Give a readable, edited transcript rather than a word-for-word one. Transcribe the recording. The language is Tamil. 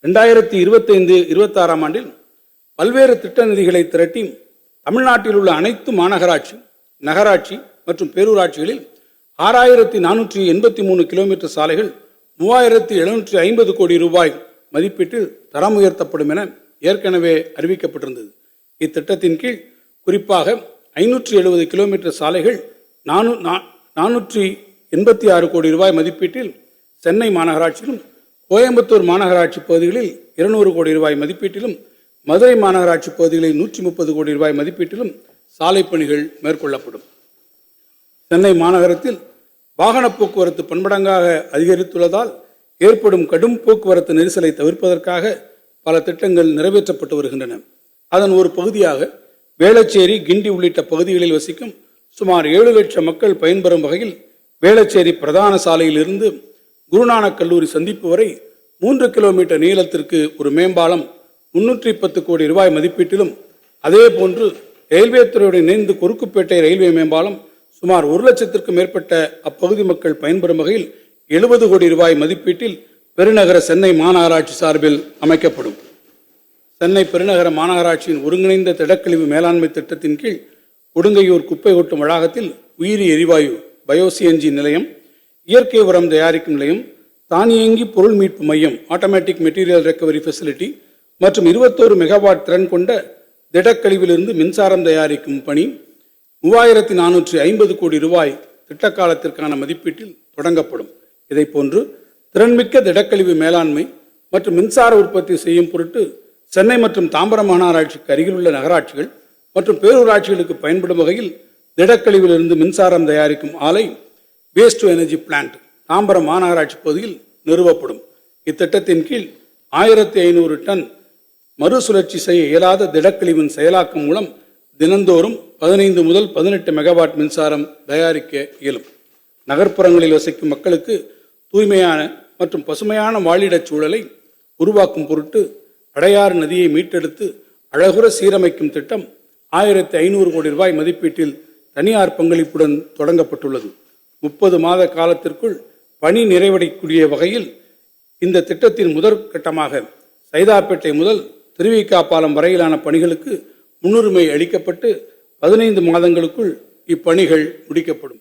2025-26 ஆண்டில் பல்வேறு திட்ட நிதிகளை திரட்டி தமிழ்நாட்டில் உள்ள அனைத்து மாநகராட்சி, நகராட்சி மற்றும் பேரூராட்சிகளில் 6483 கிலோமீட்டர் சாலைகள் 3750 கோடி ரூபாய் மதிப்பீட்டில் தரம் உயர்த்தப்படும் என ஏற்கனவே அறிவிக்கப்பட்டிருந்தது. இத்திட்டத்தின் கீழ் குறிப்பாக 570 கிலோமீட்டர் சாலைகள் 486 கோடி ரூபாய் மதிப்பீட்டில் சென்னை மாநகராட்சியிலும், கோயம்புத்தூர் மாநகராட்சி பகுதிகளில் 200 கோடி ரூபாய் மதிப்பீட்டிலும், மதுரை மாநகராட்சி பகுதிகளில் 130 கோடி ரூபாய் மதிப்பீட்டிலும் சாலை பணிகள் மேற்கொள்ளப்படும். சென்னை மாநகரத்தில் வாகன போக்குவரத்து பன்மடங்காக அதிகரித்துள்ளதால் ஏற்படும் கடும் போக்குவரத்து நெரிசலை தவிர்ப்பதற்காக பல திட்டங்கள் நிறைவேற்றப்பட்டு வருகின்றன. அதன் ஒரு பகுதியாக வேளச்சேரி, கிண்டி உள்ளிட்ட பகுதிகளில் வசிக்கும் சுமார் 7 லட்சம் மக்கள் பயன்பெறும் வகையில் வேளச்சேரி பிரதான சாலையிலிருந்து குருநானக் கல்லூரி சந்திப்பு வரை 3 கிலோமீட்டர் நீளத்திற்கு ஒரு மேம்பாலம் 310 கோடி ரூபாய் மதிப்பீட்டிலும், அதே போன்று ரயில்வே துறையுடன் இணைந்து குறுக்குப்பேட்டை ரயில்வே மேம்பாலம் சுமார் 1 லட்சத்திற்கும் மேற்பட்ட அப்பகுதி மக்கள் பயன்பெறும் வகையில் 70 கோடி ரூபாய் மதிப்பீட்டில் பெருநகர சென்னை மாநகராட்சி சார்பில் அமைக்கப்படும். சென்னை பெருநகர மாநகராட்சியின் ஒருங்கிணைந்த திடக்கழிவு மேலாண்மை திட்டத்தின் கீழ் கொடுங்கையூர் குப்பை கொட்டும் வளாகத்தில் உயிரி எரிவாயு பயோசிஎன்ஜி நிலையம், இயற்கை உரம் தயாரிக்கும் நிலையம், தானியங்கி பொருள் மீட்பு மையம் ஆட்டோமேட்டிக் மெட்டீரியல் ரெக்கவரி ஃபெசிலிட்டி மற்றும் 21 மெகாவாட் திறன் கொண்ட திடக்கழிவிலிருந்து மின்சாரம் தயாரிக்கும் பணி 3450 கோடி ரூபாய் திட்ட காலத்திற்கான மதிப்பீட்டில் தொடங்கப்படும். இதைப்போன்று திறன்மிக்க திடக்கழிவு மேலாண்மை மற்றும் மின்சார உற்பத்தி செய்யும் பொருட்டு சென்னை மற்றும் தாம்பரம் மாநகராட்சிக்கு அருகிலுள்ள நகராட்சிகள் மற்றும் பேரூராட்சிகளுக்கு பயன்படும் வகையில் திடக்கழிவிலிருந்து மின்சாரம் தயாரிக்கும் ஆலை waste to energy plant Tambaram மாநகராட்சி பகுதியில் நிறுவப்படும். இத்திட்டத்தின் கீழ் 1500 டன் மறுசுழற்சி செய்ய இயலாத திடக்கழிவின் செயலாக்கம் மூலம் தினந்தோறும் 15 முதல் 18 மெகாவாட் மின்சாரம் தயாரிக்க இயலும். நகர்ப்புறங்களில் வசிக்கும் மக்களுக்கு தூய்மையான மற்றும் பசுமையான வாழிடச் சூழலை உருவாக்கும் பொருட்டு அடையாறு நதியை மீட்டெடுத்து அழகுற சீரமைக்கும் திட்டம் 1500 கோடி ரூபாய் மதிப்பீட்டில் தனியார் பங்களிப்புடன் தொடங்கப்பட்டுள்ளது. 30 மாத காலத்திற்குள் பணி நிறைவடையக்கூடிய வகையில் இந்த திட்டத்தின் முதற்கட்டமாக சைதாப்பேட்டை முதல் திருவிக பாலம் வரையிலான பணிகளுக்கு முன்னுரிமை அளிக்கப்பட்டு 15 மாதங்களுக்குள் இப்பணிகள் முடிக்கப்படும்.